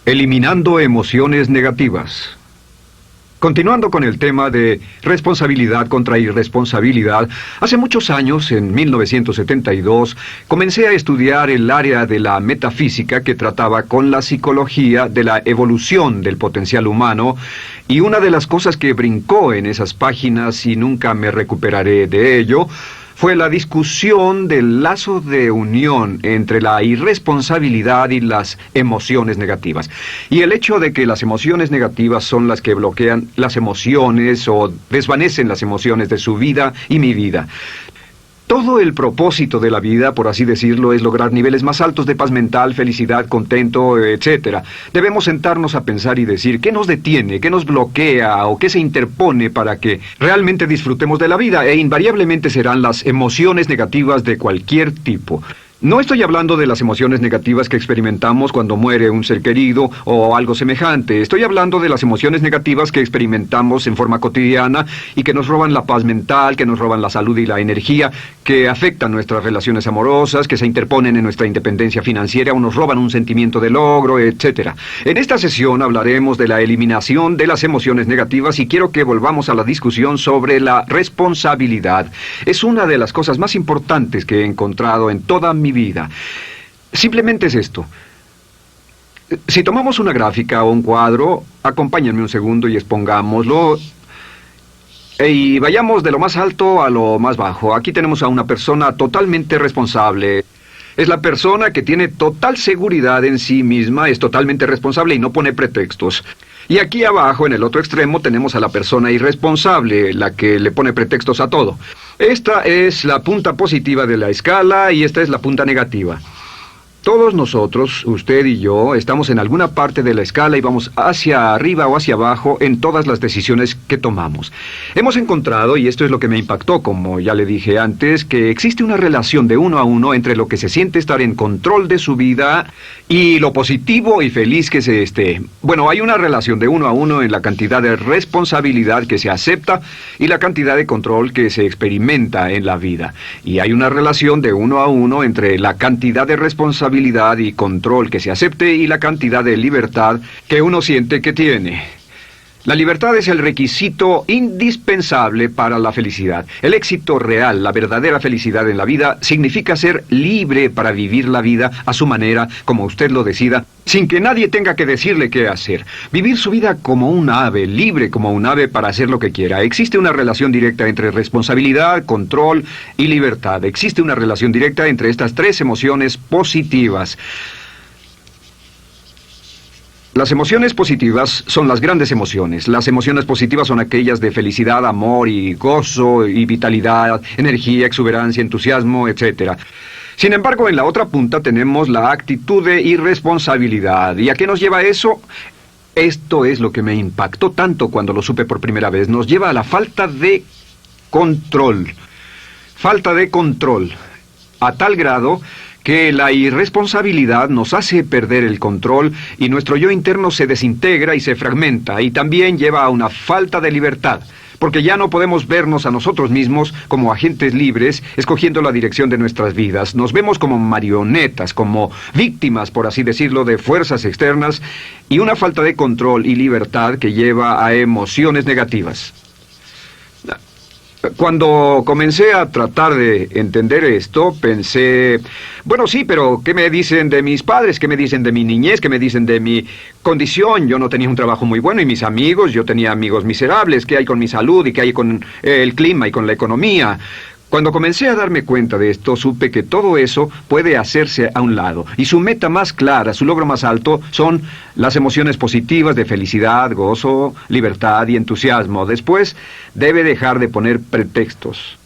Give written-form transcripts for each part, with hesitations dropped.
Eliminando emociones negativas. Continuando con el tema de responsabilidad contra irresponsabilidad, hace muchos años, en 1972, comencé a estudiar el área de la metafísica que trataba con la psicología de la evolución del potencial humano, y una de las cosas que brincó en esas páginas, y nunca me recuperaré de ello, fue la discusión del lazo de unión entre la irresponsabilidad y las emociones negativas. Y el hecho de que las emociones negativas son las que bloquean las emociones o desvanecen las emociones de su vida y mi vida. Todo el propósito de la vida, por así decirlo, es lograr niveles más altos de paz mental, felicidad, contento, etc. Debemos sentarnos a pensar y decir qué nos detiene, qué nos bloquea o qué se interpone para que realmente disfrutemos de la vida, e invariablemente serán las emociones negativas de cualquier tipo. No estoy hablando de las emociones negativas que experimentamos cuando muere un ser querido o algo semejante. Estoy hablando de las emociones negativas que experimentamos en forma cotidiana y que nos roban la paz mental, que nos roban la salud y la energía, que afectan nuestras relaciones amorosas, que se interponen en nuestra independencia financiera o nos roban un sentimiento de logro, etc. En esta sesión hablaremos de la eliminación de las emociones negativas y quiero que volvamos a la discusión sobre la responsabilidad. Es una de las cosas más importantes que he encontrado en toda mi vida. Simplemente es esto. Si tomamos una gráfica o un cuadro, acompáñenme un segundo y expongámoslo. Y vayamos de lo más alto a lo más bajo. Aquí tenemos a una persona totalmente responsable. Es la persona que tiene total seguridad en sí misma, es totalmente responsable y no pone pretextos. Y aquí abajo, en el otro extremo, tenemos a la persona irresponsable, la que le pone pretextos a todo. Esta es la punta positiva de la escala y esta es la punta negativa. Todos nosotros, usted y yo, estamos en alguna parte de la escala y vamos hacia arriba o hacia abajo en todas las decisiones que tomamos. Hemos encontrado, y esto es lo que me impactó, como ya le dije antes, que existe una relación de uno a uno entre lo que se siente estar en control de su vida y lo positivo y feliz que se esté. Bueno, hay una relación de uno a uno en la cantidad de responsabilidad que se acepta y la cantidad de control que se experimenta en la vida. Y hay una relación de uno a uno entre la cantidad de responsabilidad y control que se acepte y la cantidad de libertad que uno siente que tiene. La libertad es el requisito indispensable para la felicidad. El éxito real, la verdadera felicidad en la vida, significa ser libre para vivir la vida a su manera, como usted lo decida, sin que nadie tenga que decirle qué hacer. Vivir su vida como un ave, libre como un ave para hacer lo que quiera. Existe una relación directa entre responsabilidad, control y libertad. Existe una relación directa entre estas tres emociones positivas. Las emociones positivas son las grandes emociones. Las emociones positivas son aquellas de felicidad, amor y gozo y vitalidad, energía, exuberancia, entusiasmo, etc. Sin embargo, en la otra punta tenemos la actitud de irresponsabilidad. ¿Y a qué nos lleva eso? Esto es lo que me impactó tanto cuando lo supe por primera vez. Nos lleva a la falta de control. Falta de control. A tal grado que la irresponsabilidad nos hace perder el control y nuestro yo interno se desintegra y se fragmenta, y también lleva a una falta de libertad, porque ya no podemos vernos a nosotros mismos como agentes libres, escogiendo la dirección de nuestras vidas. Nos vemos como marionetas, como víctimas, por así decirlo, de fuerzas externas, y una falta de control y libertad que lleva a emociones negativas. Cuando comencé a tratar de entender esto, pensé, bueno, sí, pero ¿qué me dicen de mis padres? ¿Qué me dicen de mi niñez? ¿Qué me dicen de mi condición? Yo no tenía un trabajo muy bueno y mis amigos, yo tenía amigos miserables. ¿Qué hay con mi salud y qué hay con el clima y con la economía? Cuando comencé a darme cuenta de esto, supe que todo eso puede hacerse a un lado. Y su meta más clara, su logro más alto, son las emociones positivas de felicidad, gozo, libertad y entusiasmo. Después, debe dejar de poner pretextos.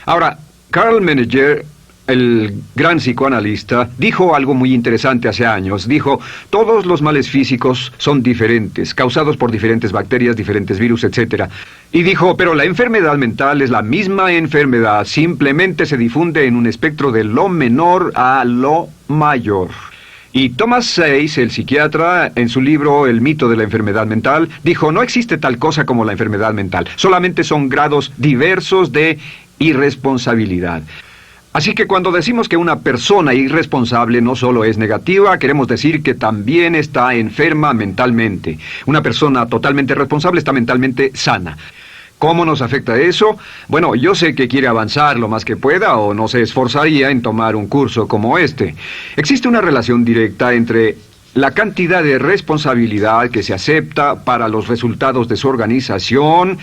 Ahora, Carl Menninger, el gran psicoanalista, dijo algo muy interesante hace años. Dijo, todos los males físicos son diferentes, causados por diferentes bacterias, diferentes virus, etc. Y dijo, pero la enfermedad mental es la misma enfermedad, simplemente se difunde en un espectro de lo menor a lo mayor. Y Thomas Sayce, el psiquiatra, en su libro El mito de la enfermedad mental, dijo, no existe tal cosa como la enfermedad mental, solamente son grados diversos de irresponsabilidad. Así que cuando decimos que una persona irresponsable no solo es negativa, queremos decir que también está enferma mentalmente. Una persona totalmente responsable está mentalmente sana. ¿Cómo nos afecta eso? Bueno, yo sé que quiere avanzar lo más que pueda o no se esforzaría en tomar un curso como este. Existe una relación directa entre la cantidad de responsabilidad que se acepta para los resultados de su organización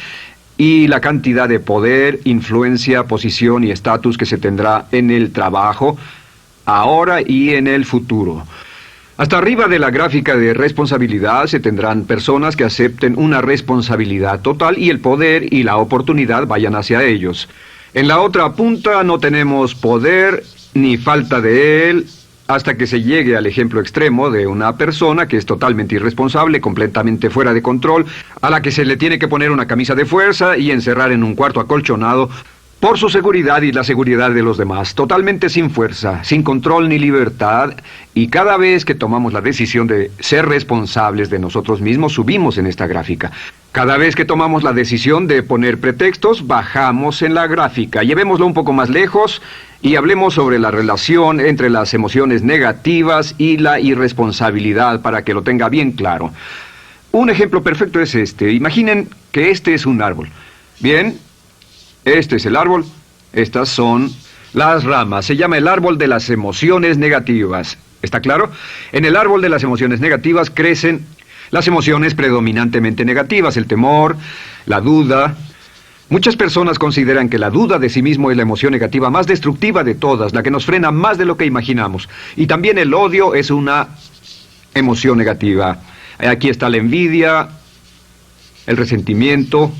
y la cantidad de poder, influencia, posición y estatus que se tendrá en el trabajo, ahora y en el futuro. Hasta arriba de la gráfica de responsabilidad se tendrán personas que acepten una responsabilidad total y el poder y la oportunidad vayan hacia ellos. En la otra punta no tenemos poder ni falta de él, hasta que se llegue al ejemplo extremo de una persona que es totalmente irresponsable, completamente fuera de control, a la que se le tiene que poner una camisa de fuerza y encerrar en un cuarto acolchonado por su seguridad y la seguridad de los demás, totalmente sin fuerza, sin control ni libertad, y cada vez que tomamos la decisión de ser responsables de nosotros mismos, subimos en esta gráfica. Cada vez que tomamos la decisión de poner pretextos, bajamos en la gráfica. Llevémoslo un poco más lejos y hablemos sobre la relación entre las emociones negativas y la irresponsabilidad para que lo tenga bien claro. Un ejemplo perfecto es este. Imaginen que este es un árbol. Bien, este es el árbol. Estas son las ramas. Se llama el árbol de las emociones negativas. ¿Está claro? En el árbol de las emociones negativas crecen las emociones predominantemente negativas, el temor, la duda. Muchas personas consideran que la duda de sí mismo es la emoción negativa más destructiva de todas, la que nos frena más de lo que imaginamos. Y también el odio es una emoción negativa. Aquí está la envidia, el resentimiento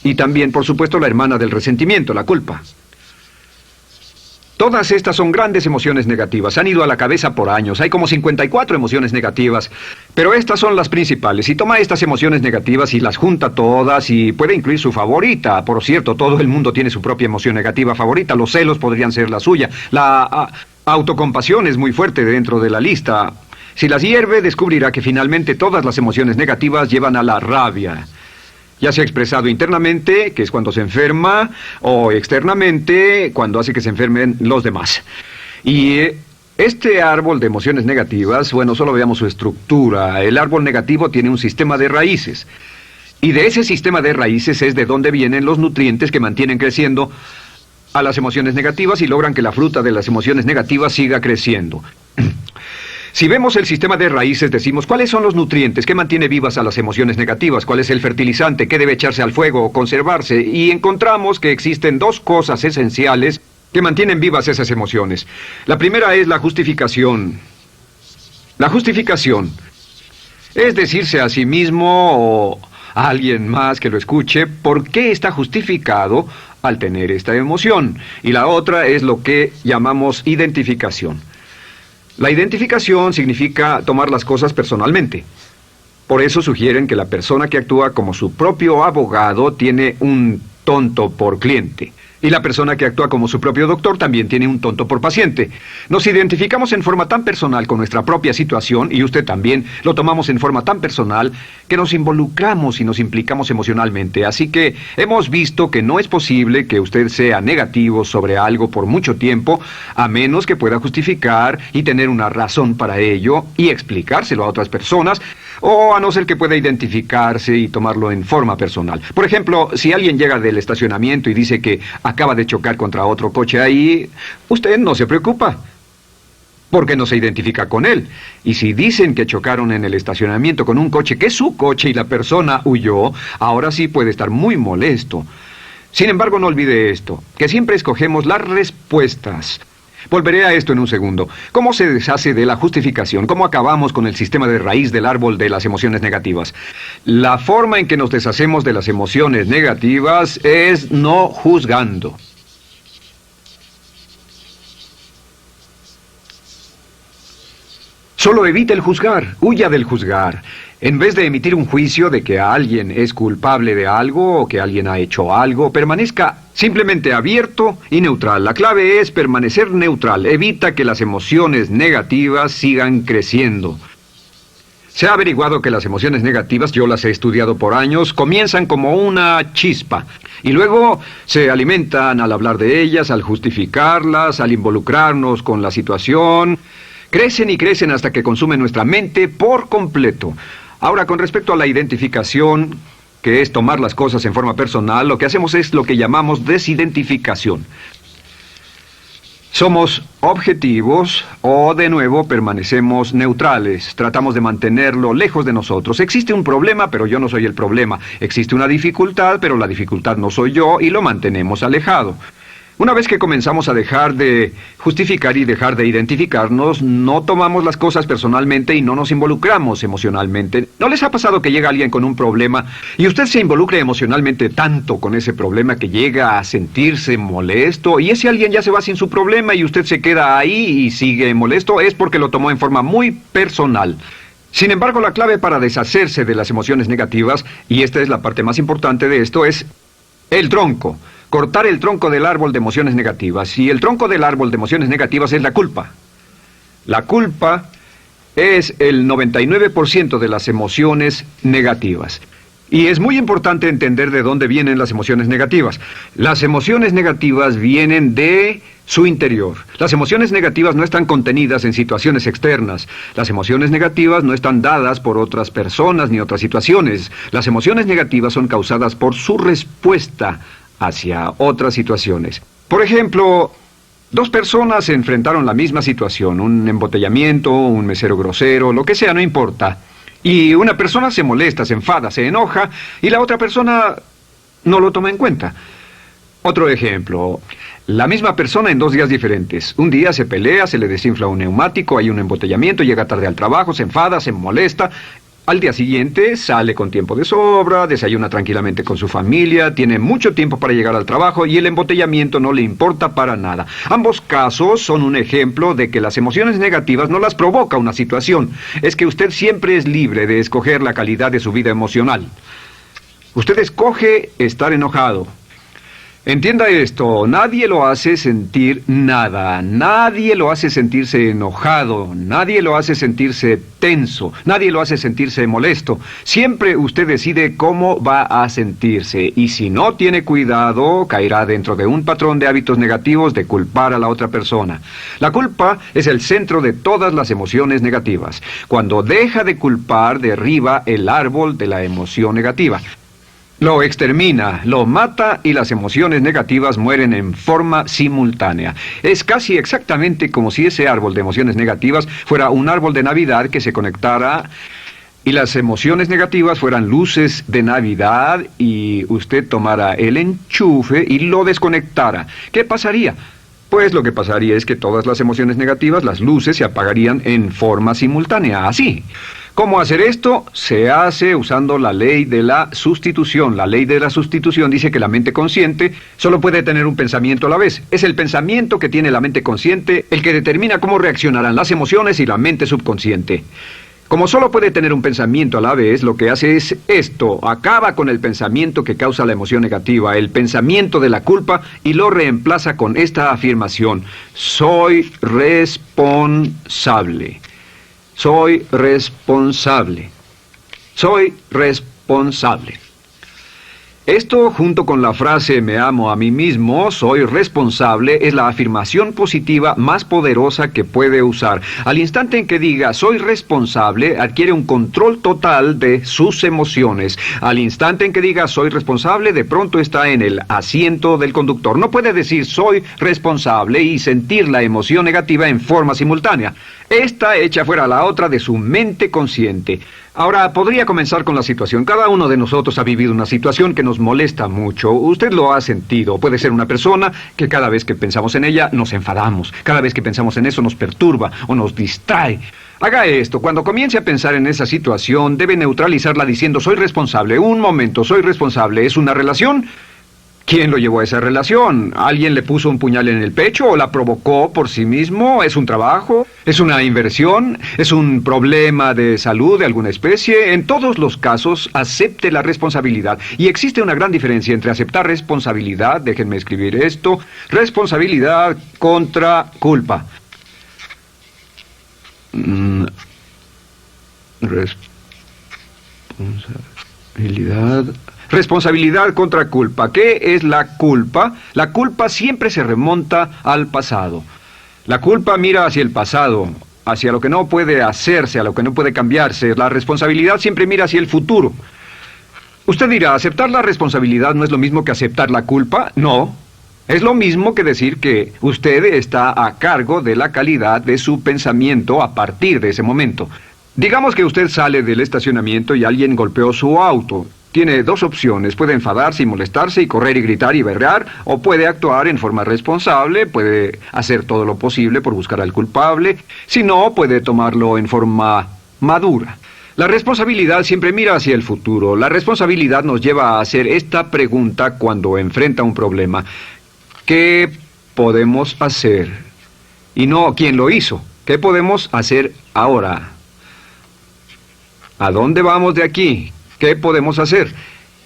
y también, por supuesto, la hermana del resentimiento, la culpa. Todas estas son grandes emociones negativas. Han ido a la cabeza por años. Hay como 54 emociones negativas. Pero estas son las principales. Si toma estas emociones negativas y las junta todas y puede incluir su favorita. Por cierto, todo el mundo tiene su propia emoción negativa favorita. Los celos podrían ser la suya. La autocompasión es muy fuerte dentro de la lista. Si las hierve, descubrirá que finalmente todas las emociones negativas llevan a la rabia. Ya sea expresado internamente, que es cuando se enferma, o externamente, cuando hace que se enfermen los demás. Y este árbol de emociones negativas, bueno, solo veamos su estructura. El árbol negativo tiene un sistema de raíces. Y de ese sistema de raíces es de donde vienen los nutrientes que mantienen creciendo a las emociones negativas y logran que la fruta de las emociones negativas siga creciendo. Si vemos el sistema de raíces, decimos, ¿cuáles son los nutrientes que mantiene vivas a las emociones negativas? ¿Cuál es el fertilizante? ¿Qué debe echarse al fuego o conservarse? Y encontramos que existen dos cosas esenciales que mantienen vivas esas emociones. La primera es la justificación. La justificación es decirse a sí mismo o a alguien más que lo escuche por qué está justificado al tener esta emoción. Y la otra es lo que llamamos identificación. La identificación significa tomar las cosas personalmente. Por eso sugieren que la persona que actúa como su propio abogado tiene un tonto por cliente. Y la persona que actúa como su propio doctor también tiene un tonto por paciente. Nos identificamos en forma tan personal con nuestra propia situación, y usted también, lo tomamos en forma tan personal, que nos involucramos y nos implicamos emocionalmente. Así que hemos visto que no es posible que usted sea negativo sobre algo por mucho tiempo, a menos que pueda justificar y tener una razón para ello, y explicárselo a otras personas, o a no ser que pueda identificarse y tomarlo en forma personal. Por ejemplo, si alguien llega del estacionamiento y dice que acaba de chocar contra otro coche ahí, usted no se preocupa, porque no se identifica con él. Y si dicen que chocaron en el estacionamiento con un coche que es su coche y la persona huyó, ahora sí puede estar muy molesto. Sin embargo, no olvide esto, que siempre escogemos las respuestas. Volveré a esto en un segundo. ¿Cómo se deshace de la justificación? ¿Cómo acabamos con el sistema de raíz del árbol de las emociones negativas? La forma en que nos deshacemos de las emociones negativas es no juzgando. Solo evite el juzgar, huya del juzgar. En vez de emitir un juicio de que alguien es culpable de algo o que alguien ha hecho algo, permanezca simplemente abierto y neutral. La clave es permanecer neutral. Evita que las emociones negativas sigan creciendo. Se ha averiguado que las emociones negativas, yo las he estudiado por años, comienzan como una chispa y luego se alimentan al hablar de ellas, al justificarlas, al involucrarnos con la situación. Crecen y crecen hasta que consumen nuestra mente por completo. Ahora, con respecto a la identificación, que es tomar las cosas en forma personal, lo que hacemos es lo que llamamos desidentificación. Somos objetivos o, de nuevo, permanecemos neutrales. Tratamos de mantenerlo lejos de nosotros. Existe un problema, pero yo no soy el problema. Existe una dificultad, pero la dificultad no soy yo, y lo mantenemos alejado. Una vez que comenzamos a dejar de justificar y dejar de identificarnos, no tomamos las cosas personalmente y no nos involucramos emocionalmente. ¿No les ha pasado que llega alguien con un problema y usted se involucre emocionalmente tanto con ese problema que llega a sentirse molesto y ese alguien ya se va sin su problema y usted se queda ahí y sigue molesto? Es porque lo tomó en forma muy personal. Sin embargo, la clave para deshacerse de las emociones negativas, y esta es la parte más importante de esto, es el tronco. Cortar el tronco del árbol de emociones negativas. Y el tronco del árbol de emociones negativas es la culpa. La culpa es el 99% de las emociones negativas. Y es muy importante entender de dónde vienen las emociones negativas. Las emociones negativas vienen de su interior. Las emociones negativas no están contenidas en situaciones externas. Las emociones negativas no están dadas por otras personas ni otras situaciones. Las emociones negativas son causadas por su respuesta hacia otras situaciones. Por ejemplo, dos personas se enfrentaron la misma situación, un embotellamiento, un mesero grosero, lo que sea, no importa. Y una persona se molesta, se enfada, se enoja, y la otra persona no lo toma en cuenta. Otro ejemplo, la misma persona en 2 días diferentes. Un día se pelea, se le desinfla un neumático, hay un embotellamiento, llega tarde al trabajo, se enfada, se molesta. Al día siguiente sale con tiempo de sobra, desayuna tranquilamente con su familia, tiene mucho tiempo para llegar al trabajo y el embotellamiento no le importa para nada. Ambos casos son un ejemplo de que las emociones negativas no las provoca una situación. Es que usted siempre es libre de escoger la calidad de su vida emocional. Usted escoge estar enojado. Entienda esto, nadie lo hace sentir nada, nadie lo hace sentirse enojado, nadie lo hace sentirse tenso, nadie lo hace sentirse molesto. Siempre usted decide cómo va a sentirse y si no tiene cuidado, caerá dentro de un patrón de hábitos negativos de culpar a la otra persona. La culpa es el centro de todas las emociones negativas. Cuando deja de culpar, derriba el árbol de la emoción negativa. Lo extermina, lo mata y las emociones negativas mueren en forma simultánea. Es casi exactamente como si ese árbol de emociones negativas fuera un árbol de Navidad que se conectara y las emociones negativas fueran luces de Navidad y usted tomara el enchufe y lo desconectara. ¿Qué pasaría? Pues lo que pasaría es que todas las emociones negativas, las luces, se apagarían en forma simultánea, así. ¿Cómo hacer esto? Se hace usando la ley de la sustitución. La ley de la sustitución dice que la mente consciente solo puede tener un pensamiento a la vez. Es el pensamiento que tiene la mente consciente el que determina cómo reaccionarán las emociones y la mente subconsciente. Como solo puede tener un pensamiento a la vez, lo que hace es esto: acaba con el pensamiento que causa la emoción negativa, el pensamiento de la culpa, y lo reemplaza con esta afirmación: soy responsable. Soy responsable. Soy responsable. Esto, junto con la frase me amo a mí mismo, soy responsable, es la afirmación positiva más poderosa que puede usar. Al instante en que diga soy responsable, adquiere un control total de sus emociones. Al instante en que diga soy responsable, de pronto está en el asiento del conductor. No puede decir soy responsable y sentir la emoción negativa en forma simultánea. Esta echa fuera la otra de su mente consciente. Ahora, podría comenzar con la situación. Cada uno de nosotros ha vivido una situación que nos molesta mucho. Usted lo ha sentido. Puede ser una persona que cada vez que pensamos en ella nos enfadamos. Cada vez que pensamos en eso nos perturba o nos distrae. Haga esto. Cuando comience a pensar en esa situación, debe neutralizarla diciendo soy responsable. Un momento, soy responsable. ¿Es una relación? ¿Quién lo llevó a esa relación? ¿Alguien le puso un puñal en el pecho o la provocó por sí mismo? ¿Es un trabajo? ¿Es una inversión? ¿Es un problema de salud de alguna especie? En todos los casos, acepte la responsabilidad. Y existe una gran diferencia entre aceptar responsabilidad, déjenme escribir esto, responsabilidad contra culpa. Responsabilidad. Responsabilidad contra culpa. ¿Qué es la culpa? La culpa siempre se remonta al pasado. La culpa mira hacia el pasado, hacia lo que no puede hacerse, a lo que no puede cambiarse. La responsabilidad siempre mira hacia el futuro. Usted dirá, ¿aceptar la responsabilidad no es lo mismo que aceptar la culpa? No. Es lo mismo que decir que usted está a cargo de la calidad de su pensamiento a partir de ese momento. Digamos que usted sale del estacionamiento y alguien golpeó su auto. Tiene dos opciones: puede enfadarse y molestarse y correr y gritar y berrear, o puede actuar en forma responsable, puede hacer todo lo posible por buscar al culpable. Si no, puede tomarlo en forma madura. La responsabilidad siempre mira hacia el futuro. La responsabilidad nos lleva a hacer esta pregunta cuando enfrenta un problema: ¿qué podemos hacer? Y no ¿quién lo hizo? ¿Qué podemos hacer ahora? ¿A dónde vamos de aquí? ¿Qué podemos hacer?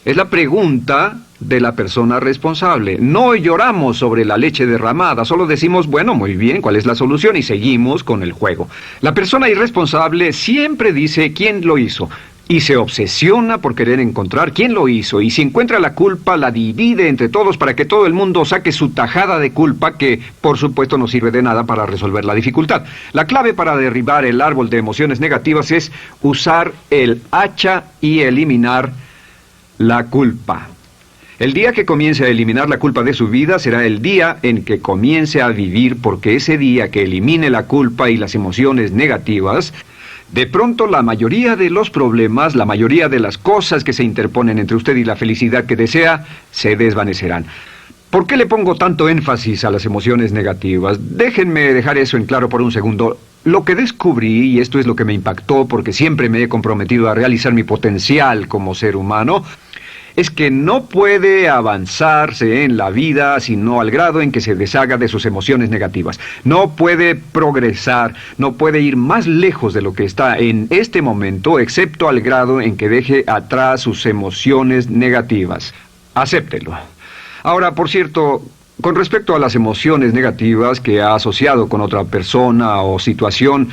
Es la pregunta de la persona responsable. No lloramos sobre la leche derramada, solo decimos, bueno, muy bien, ¿cuál es la solución? Y seguimos con el juego. La persona irresponsable siempre dice quién lo hizo y se obsesiona por querer encontrar quién lo hizo, y si encuentra la culpa la divide entre todos para que todo el mundo saque su tajada de culpa, que por supuesto no sirve de nada para resolver la dificultad. La clave para derribar el árbol de emociones negativas es usar el hacha y eliminar la culpa. El día que comience a eliminar la culpa de su vida será el día en que comience a vivir, porque ese día que elimine la culpa y las emociones negativas, de pronto la mayoría de los problemas, la mayoría de las cosas que se interponen entre usted y la felicidad que desea, se desvanecerán. ¿Por qué le pongo tanto énfasis a las emociones negativas? Déjenme dejar eso en claro por un segundo. Lo que descubrí, y esto es lo que me impactó porque siempre me he comprometido a realizar mi potencial como ser humano, es que no puede avanzarse en la vida sino al grado en que se deshaga de sus emociones negativas. No puede progresar, no puede ir más lejos de lo que está en este momento, excepto al grado en que deje atrás sus emociones negativas. Acéptelo. Ahora, por cierto, con respecto a las emociones negativas que ha asociado con otra persona o situación,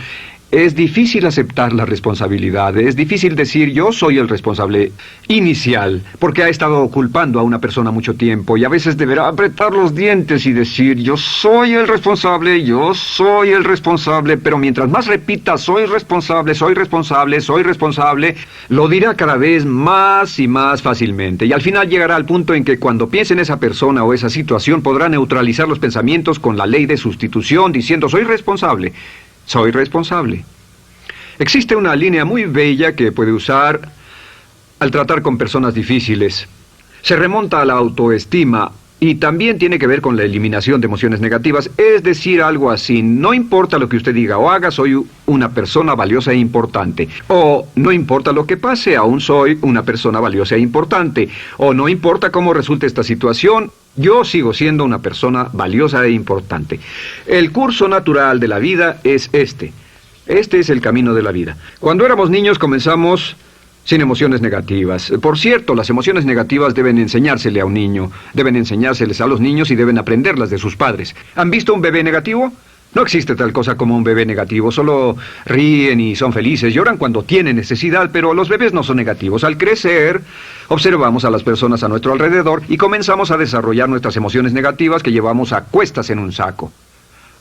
es difícil aceptar la responsabilidad, es difícil decir yo soy el responsable inicial, porque ha estado culpando a una persona mucho tiempo y a veces deberá apretar los dientes y decir yo soy el responsable, pero mientras más repita soy responsable, lo dirá cada vez más y más fácilmente, y al final llegará al punto en que cuando piense en esa persona o esa situación podrá neutralizar los pensamientos con la ley de sustitución diciendo soy responsable. Soy responsable. Existe una línea muy bella que puede usar al tratar con personas difíciles. Se remonta a la autoestima y también tiene que ver con la eliminación de emociones negativas. Es decir, algo así: no importa lo que usted diga o haga, soy una persona valiosa e importante. O no importa lo que pase, aún soy una persona valiosa e importante. O no importa cómo resulte esta situación, yo sigo siendo una persona valiosa e importante. El curso natural de la vida es este. Este es el camino de la vida. Cuando éramos niños comenzamos sin emociones negativas. Por cierto, las emociones negativas deben enseñársele a un niño. Deben enseñárseles a los niños y deben aprenderlas de sus padres. ¿Han visto un bebé negativo? No existe tal cosa como un bebé negativo, solo ríen y son felices, lloran cuando tienen necesidad, pero los bebés no son negativos. Al crecer, observamos a las personas a nuestro alrededor y comenzamos a desarrollar nuestras emociones negativas que llevamos a cuestas en un saco.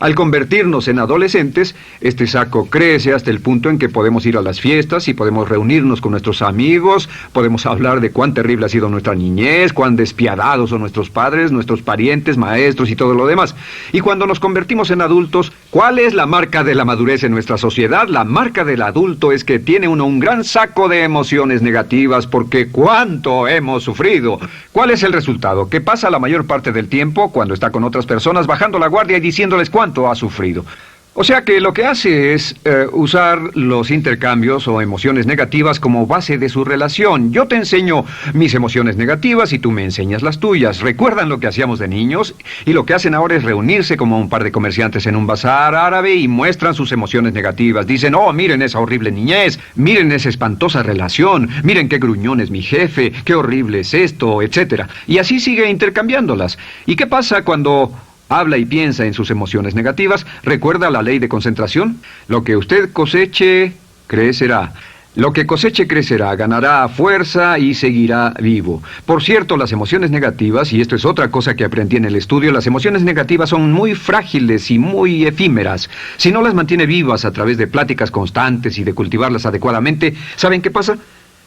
Al convertirnos en adolescentes, este saco crece hasta el punto en que podemos ir a las fiestas y podemos reunirnos con nuestros amigos, podemos hablar de cuán terrible ha sido nuestra niñez, cuán despiadados son nuestros padres, nuestros parientes, maestros y todo lo demás. Y cuando nos convertimos en adultos, ¿cuál es la marca de la madurez en nuestra sociedad? La marca del adulto es que tiene uno un gran saco de emociones negativas, porque ¿cuánto hemos sufrido? ¿Cuál es el resultado? Que pasa la mayor parte del tiempo, cuando está con otras personas, bajando la guardia y diciéndoles cuánto ha sufrido. O sea que lo que hace es usar los intercambios o emociones negativas como base de su relación. Yo te enseño mis emociones negativas y tú me enseñas las tuyas. ¿Recuerdan lo que hacíamos de niños? Y lo que hacen ahora es reunirse como un par de comerciantes en un bazar árabe y muestran sus emociones negativas. Dicen, oh, miren esa horrible niñez, miren esa espantosa relación, miren qué gruñón es mi jefe, qué horrible es esto, etc. Y así sigue intercambiándolas. ¿Y qué pasa cuando habla y piensa en sus emociones negativas? ¿Recuerda la ley de concentración? Lo que usted coseche, crecerá. Lo que coseche crecerá, ganará fuerza y seguirá vivo. Por cierto, las emociones negativas, y esto es otra cosa que aprendí en el estudio, las emociones negativas son muy frágiles y muy efímeras. Si no las mantiene vivas a través de pláticas constantes y de cultivarlas adecuadamente, ¿saben qué pasa?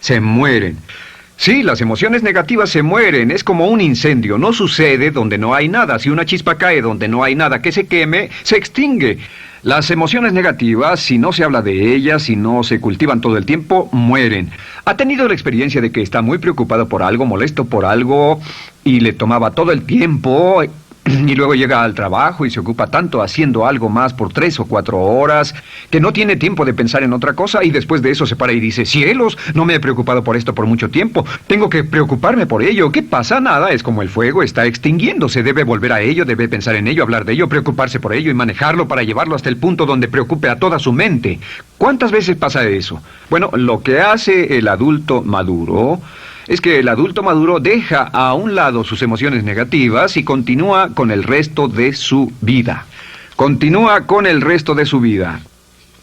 Se mueren. Sí, las emociones negativas se mueren, es como un incendio, no sucede donde no hay nada. Si una chispa cae donde no hay nada que se queme, se extingue. Las emociones negativas, si no se habla de ellas, si no se cultivan todo el tiempo, mueren. ¿Ha tenido la experiencia de que está muy preocupado por algo, molesto por algo, y le tomaba todo el tiempo, y luego llega al trabajo y se ocupa tanto haciendo algo más por 3 o 4 horas, que no tiene tiempo de pensar en otra cosa, y después de eso se para y dice, cielos, no me he preocupado por esto por mucho tiempo, tengo que preocuparme por ello? ¿Qué pasa? Nada, es como el fuego, está extinguiéndose, debe volver a ello, debe pensar en ello, hablar de ello, preocuparse por ello y manejarlo para llevarlo hasta el punto donde preocupe a toda su mente. ¿Cuántas veces pasa eso? Bueno, lo que hace el adulto maduro es que el adulto maduro deja a un lado sus emociones negativas y continúa con el resto de su vida. Continúa con el resto de su vida.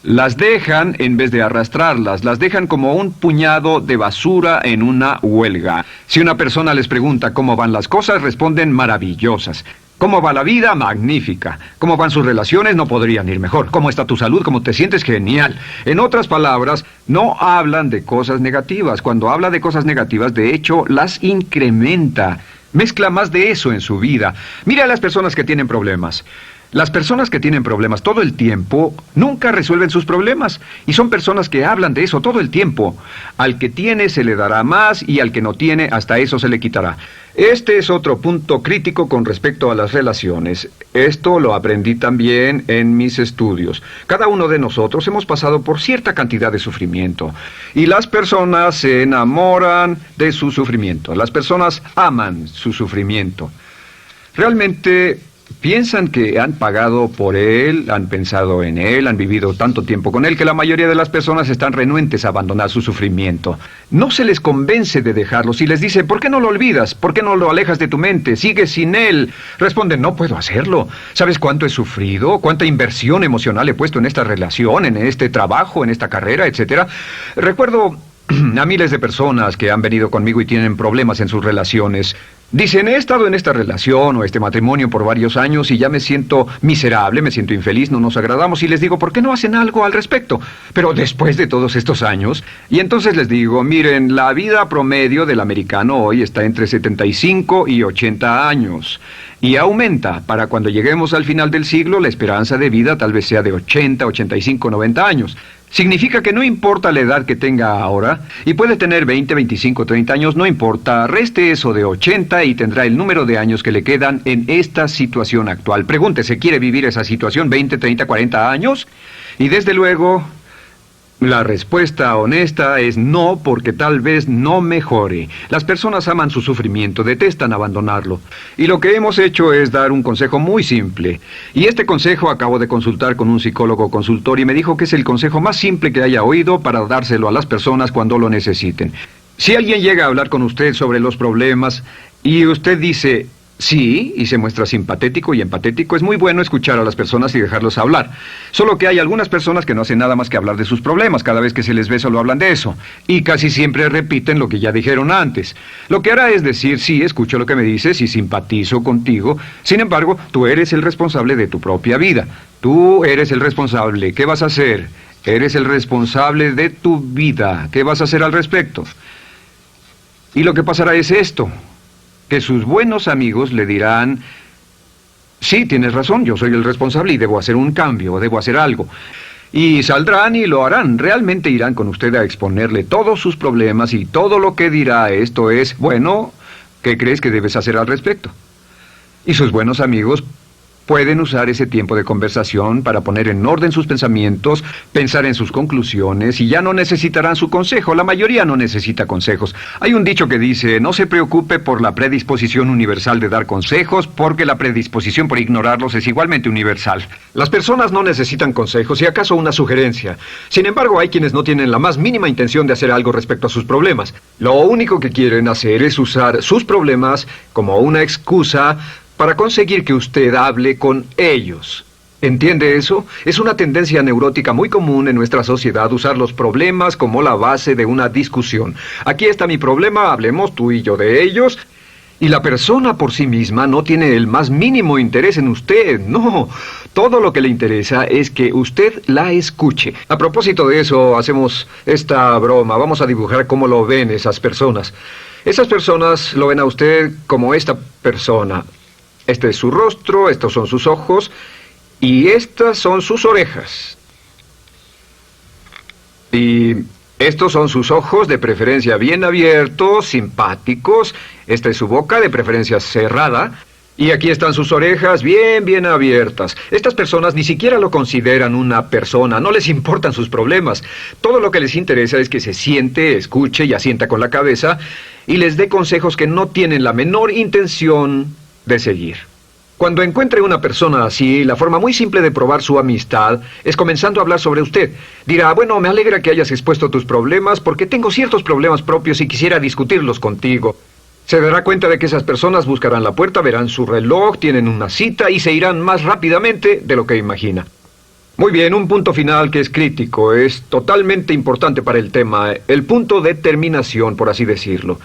Las dejan en vez de arrastrarlas, las dejan como un puñado de basura en una huelga. Si una persona les pregunta cómo van las cosas, responden maravillosas. ¿Cómo va la vida? Magnífica. ¿Cómo van sus relaciones? No podrían ir mejor. ¿Cómo está tu salud? ¿Cómo te sientes? Genial. En otras palabras, no hablan de cosas negativas. Cuando habla de cosas negativas, de hecho, las incrementa. Mezcla más de eso en su vida. Mira a las personas que tienen problemas. Las personas que tienen problemas todo el tiempo nunca resuelven sus problemas, y son personas que hablan de eso todo el tiempo. Al que tiene se le dará más, y al que no tiene hasta eso se le quitará. Este es otro punto crítico con respecto a las relaciones. Esto lo aprendí también en mis estudios. Cada uno de nosotros hemos pasado por cierta cantidad de sufrimiento, y las personas se enamoran de su sufrimiento. Las personas aman su sufrimiento. Realmente piensan que han pagado por él, han pensado en él, han vivido tanto tiempo con él, que la mayoría de las personas están renuentes a abandonar su sufrimiento. No se les convence de dejarlo. Si les dice, ¿por qué no lo olvidas? ¿Por qué no lo alejas de tu mente? ¿Sigues sin él? Responden, no puedo hacerlo. ¿Sabes cuánto he sufrido? ¿Cuánta inversión emocional he puesto en esta relación, en este trabajo, en esta carrera, etcétera? Recuerdo a miles de personas que han venido conmigo y tienen problemas en sus relaciones. Dicen, he estado en esta relación o este matrimonio por varios años y ya me siento miserable, me siento infeliz, no nos agradamos, y les digo, ¿por qué no hacen algo al respecto? Pero después de todos estos años, y entonces les digo, miren, la vida promedio del americano hoy está entre 75 y 80 años. Y aumenta. Para cuando lleguemos al final del siglo, la esperanza de vida tal vez sea de 80, 85, 90 años. Significa que no importa la edad que tenga ahora, y puede tener 20, 25, 30 años, no importa, reste eso de 80 y tendrá el número de años que le quedan en esta situación actual. Pregúntese, ¿quiere vivir esa situación 20, 30, 40 años? Y desde luego, la respuesta honesta es no, porque tal vez no mejore. Las personas aman su sufrimiento, detestan abandonarlo. Y lo que hemos hecho es dar un consejo muy simple. Y este consejo acabo de consultar con un psicólogo consultor y me dijo que es el consejo más simple que haya oído para dárselo a las personas cuando lo necesiten. Si alguien llega a hablar con usted sobre los problemas y usted dice sí, y se muestra simpatético y empatético, es muy bueno escuchar a las personas y dejarlos hablar. Solo que hay algunas personas que no hacen nada más que hablar de sus problemas. Cada vez que se les ve solo hablan de eso. Y casi siempre repiten lo que ya dijeron antes. Lo que hará es decir, sí, escucho lo que me dices y simpatizo contigo. Sin embargo, tú eres el responsable de tu propia vida. Tú eres el responsable. ¿Qué vas a hacer? Eres el responsable de tu vida. ¿Qué vas a hacer al respecto? Y lo que pasará es esto, que sus buenos amigos le dirán, sí, tienes razón, yo soy el responsable y debo hacer un cambio, debo hacer algo. Y saldrán y lo harán, realmente irán con usted a exponerle todos sus problemas y todo lo que dirá esto es, bueno, ¿qué crees que debes hacer al respecto? Y sus buenos amigos pueden usar ese tiempo de conversación para poner en orden sus pensamientos, pensar en sus conclusiones, y ya no necesitarán su consejo. La mayoría no necesita consejos. Hay un dicho que dice, no se preocupe por la predisposición universal de dar consejos, porque la predisposición por ignorarlos es igualmente universal. Las personas no necesitan consejos, si acaso una sugerencia. Sin embargo, hay quienes no tienen la más mínima intención de hacer algo respecto a sus problemas. Lo único que quieren hacer es usar sus problemas como una excusa para conseguir que usted hable con ellos. ¿Entiende eso? Es una tendencia neurótica muy común en nuestra sociedad usar los problemas como la base de una discusión. Aquí está mi problema, hablemos tú y yo de ellos. Y la persona por sí misma no tiene el más mínimo interés en usted, no. Todo lo que le interesa es que usted la escuche. A propósito de eso, hacemos esta broma. Vamos a dibujar cómo lo ven esas personas. Esas personas lo ven a usted como esta persona. Este es su rostro, estos son sus ojos y estas son sus orejas. Y estos son sus ojos, de preferencia bien abiertos, simpáticos. Esta es su boca, de preferencia cerrada. Y aquí están sus orejas bien abiertas. Estas personas ni siquiera lo consideran una persona, no les importan sus problemas. Todo lo que les interesa es que se siente, escuche y asienta con la cabeza y les dé consejos que no tienen la menor intención de seguir. Cuando encuentre una persona así, la forma muy simple de probar su amistad es comenzando a hablar sobre usted. Dirá, bueno, me alegra que hayas expuesto tus problemas porque tengo ciertos problemas propios y quisiera discutirlos contigo. Se dará cuenta de que esas personas buscarán la puerta, verán su reloj, tienen una cita y se irán más rápidamente de lo que imagina. Muy bien, un punto final que es crítico, es totalmente importante para el tema, el punto de terminación, por así decirlo.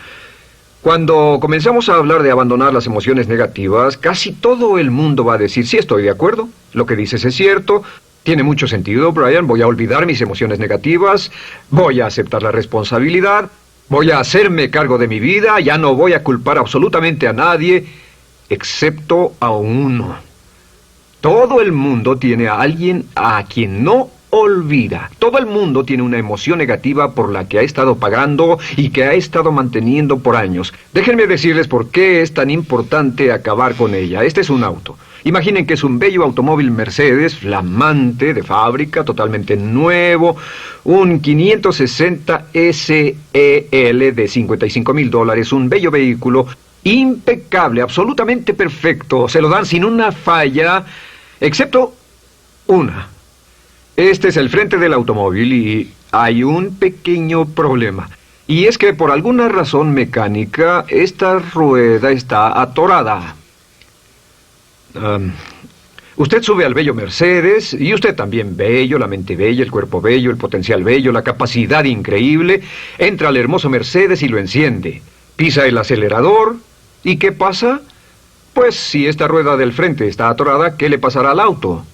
Cuando comenzamos a hablar de abandonar las emociones negativas, casi todo el mundo va a decir, sí, estoy de acuerdo, lo que dices es cierto, tiene mucho sentido, Brian, voy a olvidar mis emociones negativas, voy a aceptar la responsabilidad, voy a hacerme cargo de mi vida, ya no voy a culpar absolutamente a nadie, excepto a uno. Todo el mundo tiene a alguien a quien no olvida. Todo el mundo tiene una emoción negativa por la que ha estado pagando y que ha estado manteniendo por años. Déjenme decirles por qué es tan importante acabar con ella. Este es un auto. Imaginen que es un bello automóvil Mercedes, flamante, de fábrica, totalmente nuevo, un 560 SEL de $55,000, un bello vehículo, impecable, absolutamente perfecto. Se lo dan sin una falla, excepto una. Este es el frente del automóvil y hay un pequeño problema. Y es que por alguna razón mecánica, esta rueda está atorada. Usted sube al bello Mercedes, y usted también bello, la mente bella, el cuerpo bello, el potencial bello, la capacidad increíble. Entra al hermoso Mercedes y lo enciende. Pisa el acelerador, ¿y qué pasa? Pues si esta rueda del frente está atorada, ¿qué le pasará al auto?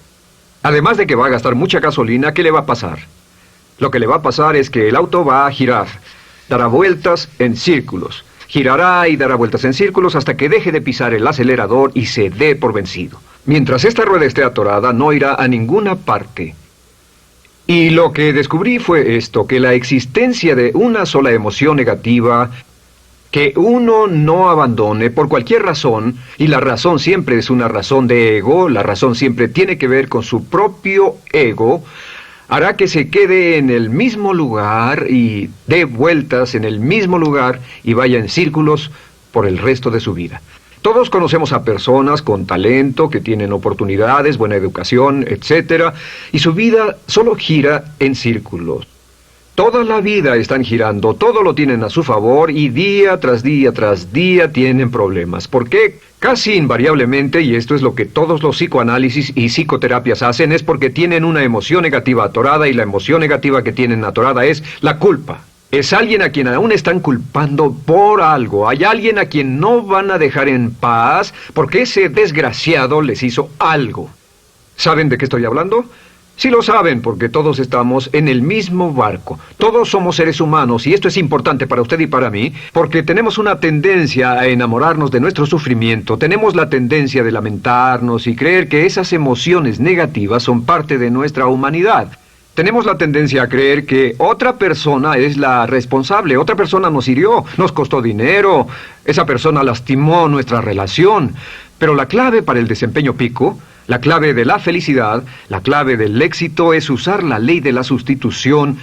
Además de que va a gastar mucha gasolina, ¿qué le va a pasar? Lo que le va a pasar es que el auto va a girar, dará vueltas en círculos. Girará y dará vueltas en círculos hasta que deje de pisar el acelerador y se dé por vencido. Mientras esta rueda esté atorada, no irá a ninguna parte. Y lo que descubrí fue esto, que la existencia de una sola emoción negativa que uno no abandone por cualquier razón, y la razón siempre es una razón de ego, la razón siempre tiene que ver con su propio ego, hará que se quede en el mismo lugar y dé vueltas en el mismo lugar y vaya en círculos por el resto de su vida. Todos conocemos a personas con talento, que tienen oportunidades, buena educación, etc., y su vida solo gira en círculos. Toda la vida están girando, todo lo tienen a su favor y día tras día tras día tienen problemas. ¿Por qué? Casi invariablemente, y esto es lo que todos los psicoanálisis y psicoterapias hacen, es porque tienen una emoción negativa atorada y la emoción negativa que tienen atorada es la culpa. Es alguien a quien aún están culpando por algo. Hay alguien a quien no van a dejar en paz porque ese desgraciado les hizo algo. ¿Saben de qué estoy hablando? Sí lo saben, porque todos estamos en el mismo barco. Todos somos seres humanos, y esto es importante para usted y para mí, porque tenemos una tendencia a enamorarnos de nuestro sufrimiento. Tenemos la tendencia de lamentarnos y creer que esas emociones negativas son parte de nuestra humanidad. Tenemos la tendencia a creer que otra persona es la responsable, otra persona nos hirió, nos costó dinero, esa persona lastimó nuestra relación. Pero la clave para el desempeño pico, la clave de la felicidad, la clave del éxito es usar la ley de la sustitución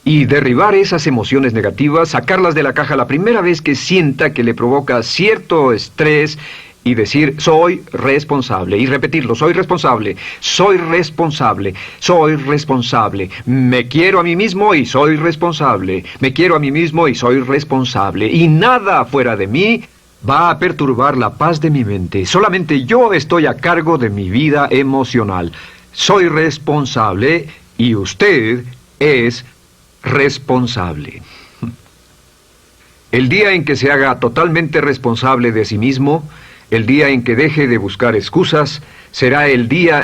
y derribar esas emociones negativas, sacarlas de la caja la primera vez que sienta que le provoca cierto estrés y decir, soy responsable, y repetirlo, soy responsable, soy responsable, soy responsable, me quiero a mí mismo y soy responsable, me quiero a mí mismo y soy responsable, y nada fuera de mí va a perturbar la paz de mi mente. Solamente yo estoy a cargo de mi vida emocional. Soy responsable y usted es responsable. El día en que se haga totalmente responsable de sí mismo, el día en que deje de buscar excusas, será el día